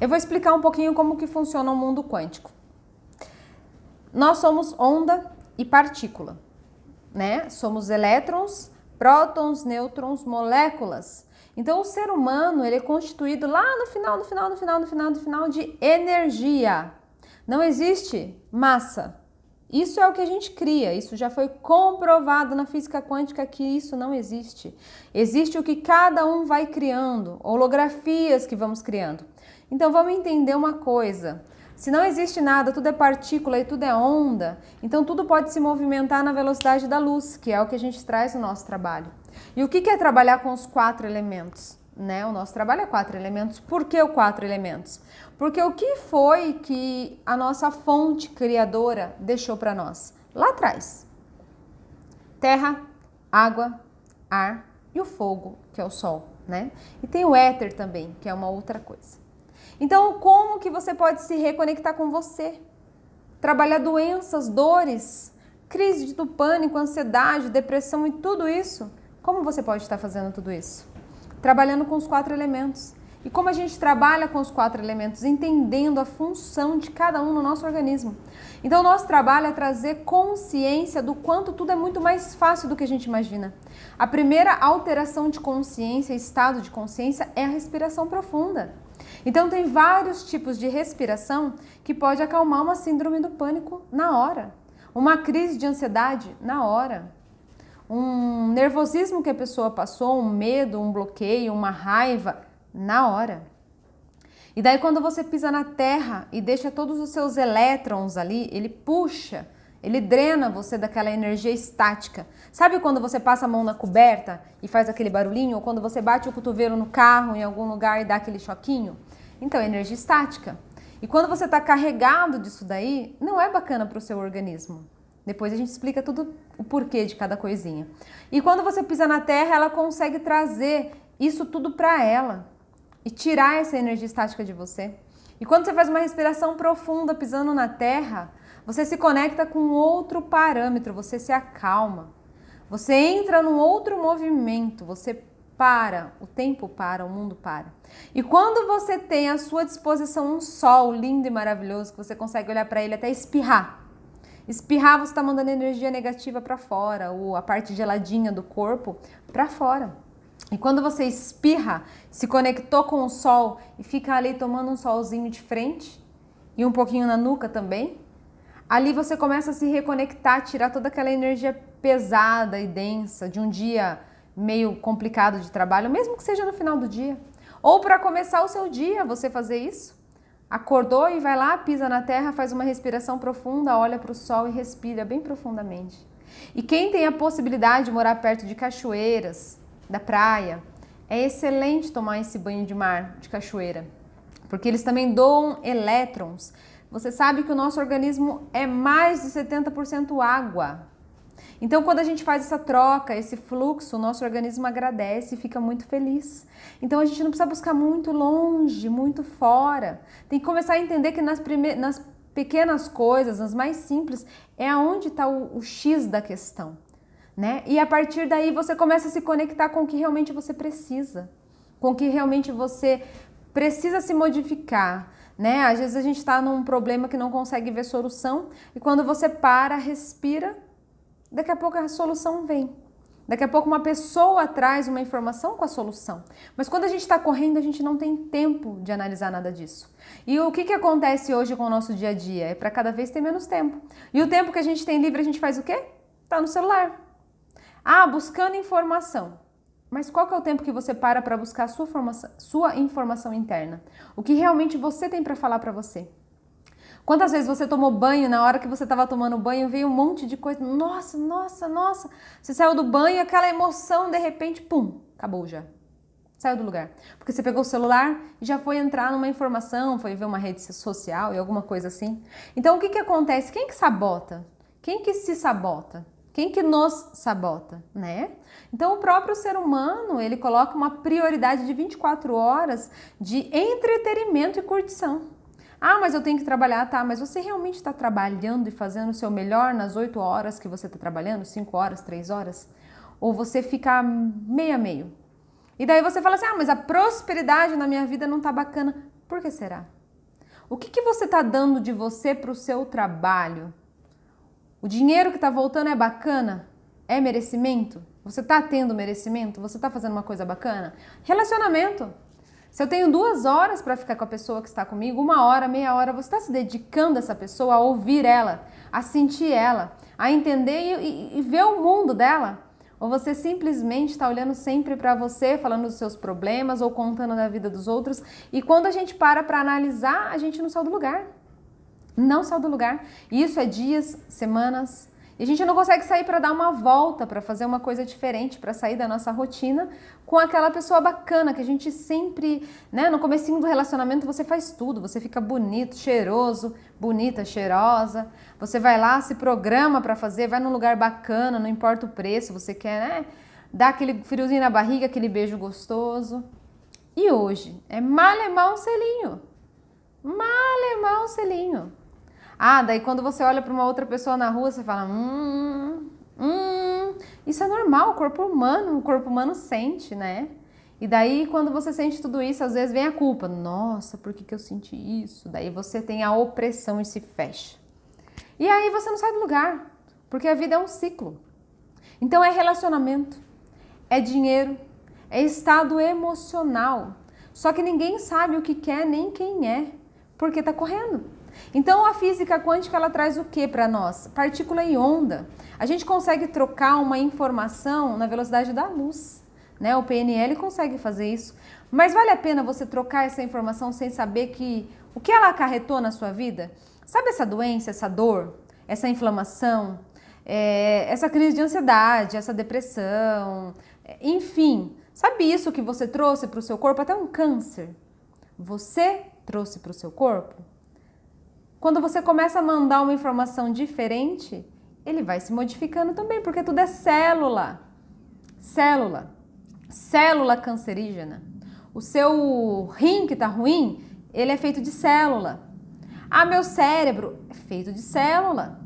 Eu vou explicar um pouquinho como que funciona o mundo quântico. Nós somos onda e partícula, né? Somos elétrons, prótons, nêutrons, moléculas. Então, o ser humano, ele é constituído lá no final de energia. Não existe massa. Isso é o que a gente cria, isso já foi comprovado na física quântica que isso não existe. Existe o que cada um vai criando, holografias que vamos criando. Então vamos entender uma coisa, se não existe nada, tudo é partícula e tudo é onda, então tudo pode se movimentar na velocidade da luz, que é o que a gente traz no nosso trabalho. E o que é trabalhar com os 4 elementos? Né? O nosso trabalho é 4 elementos. Por que os 4 elementos? Porque o que foi que a nossa fonte criadora deixou para nós? Lá atrás. Terra, água, ar e o fogo, que é o sol, né? E tem o éter também, que é uma outra coisa. Então, como que você pode se reconectar com você? Trabalhar doenças, dores, crise do pânico, ansiedade, depressão e tudo isso. Como você pode estar fazendo tudo isso? Trabalhando com os 4 elementos. E como a gente trabalha com os 4 elementos? Entendendo a função de cada um no nosso organismo. Então, o nosso trabalho é trazer consciência do quanto tudo é muito mais fácil do que a gente imagina. A primeira alteração de consciência, estado de consciência, é a respiração profunda. Então, tem vários tipos de respiração que pode acalmar uma síndrome do pânico na hora. Uma crise de ansiedade na hora. Um nervosismo que a pessoa passou, um medo, um bloqueio, uma raiva, na hora. E daí quando você pisa na terra e deixa todos os seus elétrons ali, ele puxa, ele drena você daquela energia estática. Sabe quando você passa a mão na coberta e faz aquele barulhinho? Ou quando você bate o cotovelo no carro em algum lugar e dá aquele choquinho? Então é energia estática. E quando você está carregado disso daí, não é bacana para o seu organismo. Depois a gente explica tudo o porquê de cada coisinha. E quando você pisa na terra, ela consegue trazer isso tudo para ela e tirar essa energia estática de você. E quando você faz uma respiração profunda pisando na terra, você se conecta com outro parâmetro, você se acalma. Você entra num outro movimento, você para, o tempo para, o mundo para. E quando você tem à sua disposição um sol lindo e maravilhoso, que você consegue olhar para ele até espirrar. Espirrar, você está mandando energia negativa para fora, ou a parte geladinha do corpo para fora. E quando você espirra, se conectou com o sol e fica ali tomando um solzinho de frente e um pouquinho na nuca também, ali você começa a se reconectar, tirar toda aquela energia pesada e densa de um dia meio complicado de trabalho, mesmo que seja no final do dia. Ou para começar o seu dia, você fazer isso. Acordou e vai lá, pisa na terra, faz uma respiração profunda, olha para o sol e respira bem profundamente. E quem tem a possibilidade de morar perto de cachoeiras, da praia, é excelente tomar esse banho de mar, de cachoeira, porque eles também doam elétrons. Você sabe que o nosso organismo é mais de 70% água. Então, quando a gente faz essa troca, esse fluxo, o nosso organismo agradece e fica muito feliz. Então, a gente não precisa buscar muito longe, muito fora. Tem que começar a entender que nas pequenas coisas, nas mais simples, é aonde está o X da questão. Né? E a partir daí você começa a se conectar com o que realmente você precisa, com o que realmente você precisa se modificar, né? Às vezes a gente está num problema que não consegue ver solução e quando você para, respira, daqui a pouco a solução vem. Daqui a pouco uma pessoa traz uma informação com a solução. Mas quando a gente está correndo, a gente não tem tempo de analisar nada disso. E o que acontece hoje com o nosso dia a dia? É para cada vez ter menos tempo. E o tempo que a gente tem livre, a gente faz o quê? Tá no celular. Ah, buscando informação. Mas qual que é o tempo que você para buscar a sua informação interna? O que realmente você tem para falar para você? Quantas vezes você tomou banho, na hora que você estava tomando banho, veio um monte de coisa. Nossa, nossa, nossa. Você saiu do banho, aquela emoção, de repente, pum, acabou já. Saiu do lugar. Porque você pegou o celular e já foi entrar numa informação, foi ver uma rede social e alguma coisa assim. Então, o que acontece? Quem que sabota? Quem que se sabota? Quem que nos sabota, né? Então, o próprio ser humano, ele coloca uma prioridade de 24 horas de entretenimento e curtição. Ah, mas eu tenho que trabalhar, tá? Mas você realmente está trabalhando e fazendo o seu melhor nas 8 horas que você está trabalhando? 5 horas, 3 horas? Ou você fica meio a meio? E daí você fala assim, ah, mas a prosperidade na minha vida não tá bacana. Por que será? O que você está dando de você para o seu trabalho? O dinheiro que está voltando é bacana? É merecimento? Você está tendo merecimento? Você está fazendo uma coisa bacana? Relacionamento. Se eu tenho 2 horas para ficar com a pessoa que está comigo, 1 hora, meia hora, você está se dedicando a essa pessoa, a ouvir ela, a sentir ela, a entender e ver o mundo dela? Ou você simplesmente está olhando sempre para você, falando dos seus problemas ou contando da vida dos outros, e quando a gente para analisar, a gente não saiu do lugar. Não saiu do lugar. E isso é dias, semanas, e a gente não consegue sair para dar uma volta, para fazer uma coisa diferente, para sair da nossa rotina com aquela pessoa bacana que a gente sempre, né, no comecinho do relacionamento você faz tudo, você fica bonito, cheiroso, bonita, cheirosa, você vai lá, se programa para fazer, vai num lugar bacana, não importa o preço, você quer, né, dar aquele friozinho na barriga, aquele beijo gostoso. E hoje é malemar um selinho. Malemar um selinho. Ah, daí quando você olha para uma outra pessoa na rua, você fala, isso é normal, o corpo humano sente, né? E daí quando você sente tudo isso, às vezes vem a culpa. Nossa, por que eu senti isso? Daí você tem a opressão e se fecha. E aí você não sai do lugar, porque a vida é um ciclo. Então é relacionamento, é dinheiro, é estado emocional. Só que ninguém sabe o que quer nem quem é, porque tá correndo. Então a física quântica ela traz o que para nós? Partícula e onda. A gente consegue trocar uma informação na velocidade da luz, né? O PNL consegue fazer isso. Mas vale a pena você trocar essa informação sem saber o que ela acarretou na sua vida? Sabe essa doença, essa dor, essa inflamação, essa crise de ansiedade, essa depressão, enfim. Sabe isso que você trouxe para o seu corpo? Até um câncer. Você trouxe para o seu corpo? Quando você começa a mandar uma informação diferente, ele vai se modificando também, porque tudo é célula. Célula cancerígena. O seu rim que tá ruim, ele é feito de célula. Ah, meu cérebro é feito de célula.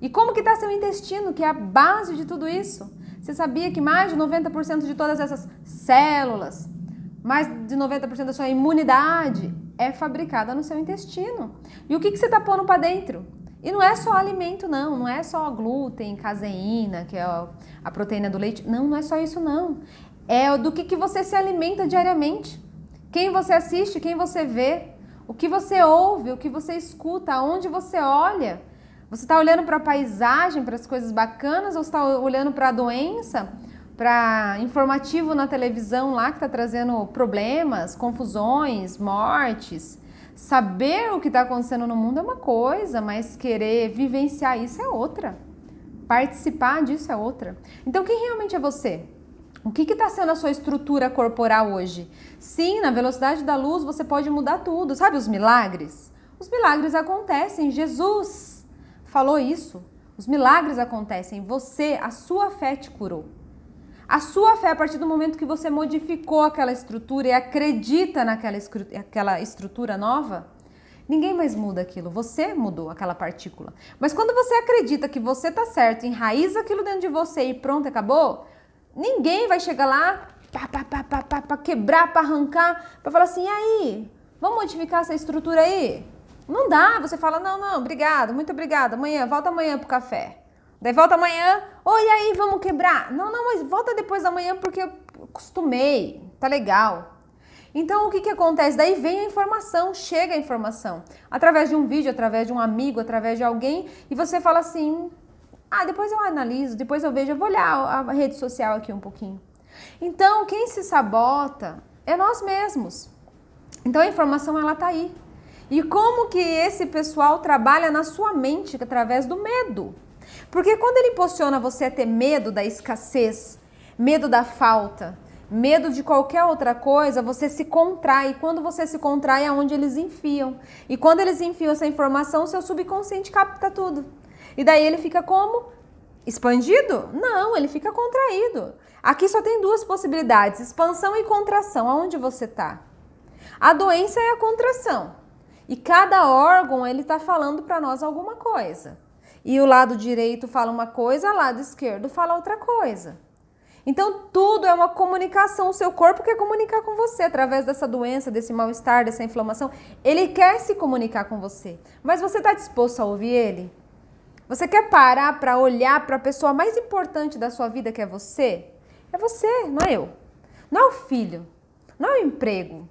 E como que tá seu intestino, que é a base de tudo isso? Você sabia que mais de 90% de todas essas células, mais de 90% da sua imunidade é fabricada no seu intestino. E o que você tá pondo para dentro? E não é só alimento, não é só glúten, caseína, que é a proteína do leite. Não é só isso, não. É do que você se alimenta diariamente. Quem você assiste, quem você vê, o que você ouve, o que você escuta, aonde você olha. Você está olhando para a paisagem, para as coisas bacanas, ou está olhando para a doença, para informativo na televisão lá que está trazendo problemas, confusões, mortes? Saber o que está acontecendo no mundo é uma coisa, mas querer vivenciar isso é outra. Participar disso é outra. Então, quem realmente é você? O que está sendo a sua estrutura corporal hoje? Sim, na velocidade da luz você pode mudar tudo. Sabe os milagres? Os milagres acontecem. Jesus falou isso. Os milagres acontecem. Você, a sua fé te curou. A sua fé, a partir do momento que você modificou aquela estrutura e acredita naquela estrutura nova, ninguém mais muda aquilo. Você mudou aquela partícula. Mas quando você acredita que você está certo, enraiza aquilo dentro de você e pronto, acabou, ninguém vai chegar lá para quebrar, para arrancar, para falar assim, e aí, vamos modificar essa estrutura aí? Não dá, você fala, não, obrigado, muito obrigada, volta amanhã pro café. Daí volta amanhã, e aí, vamos quebrar? Não, mas volta depois da manhã porque eu acostumei, tá legal. Então, o que acontece? Daí vem a informação, chega a informação. Através de um vídeo, através de um amigo, através de alguém, e você fala assim, depois eu analiso, depois eu vejo, eu vou olhar a rede social aqui um pouquinho. Então, quem se sabota é nós mesmos. Então, a informação, ela tá aí. E como que esse pessoal trabalha na sua mente através do medo? Porque quando ele impulsiona você a ter medo da escassez, medo da falta, medo de qualquer outra coisa, você se contrai. E quando você se contrai é onde eles enfiam. E quando eles enfiam essa informação, seu subconsciente capta tudo. E daí ele fica como? Expandido? Não, ele fica contraído. Aqui só tem 2 possibilidades, expansão e contração. Aonde você está? A doença é a contração. E cada órgão, ele está falando para nós alguma coisa. E o lado direito fala uma coisa, o lado esquerdo fala outra coisa. Então, tudo é uma comunicação. O seu corpo quer comunicar com você através dessa doença, desse mal-estar, dessa inflamação. Ele quer se comunicar com você. Mas você está disposto a ouvir ele? Você quer parar para olhar para a pessoa mais importante da sua vida, que é você? É você, não é eu. Não é o filho. Não é o emprego.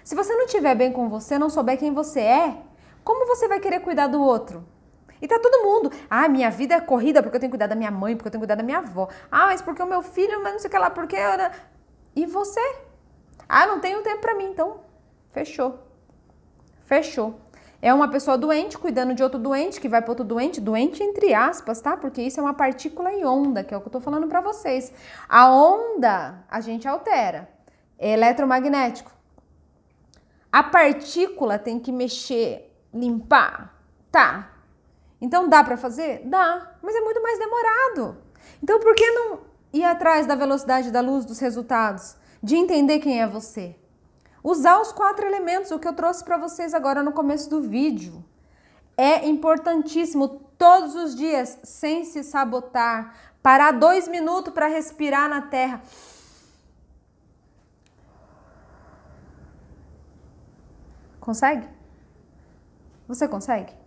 Se você não estiver bem com você, não souber quem você é, como você vai querer cuidar do outro? E tá todo mundo, minha vida é corrida porque eu tenho que cuidar da minha mãe, porque eu tenho que cuidar da minha avó. Mas porque o meu filho, mas não sei o que lá, porque... E você? Não tenho tempo pra mim, então fechou. Fechou. É uma pessoa doente cuidando de outro doente, que vai para outro doente, doente entre aspas, tá? Porque isso é uma partícula e onda, que é o que eu tô falando pra vocês. A onda a gente altera, é eletromagnético. A partícula tem que mexer, limpar, tá? Então dá para fazer? Dá, mas é muito mais demorado. Então por que não ir atrás da velocidade da luz, dos resultados, de entender quem é você? Usar os 4 elementos, o que eu trouxe para vocês agora no começo do vídeo. É importantíssimo todos os dias, sem se sabotar, parar 2 minutos para respirar na terra. Consegue? Você consegue?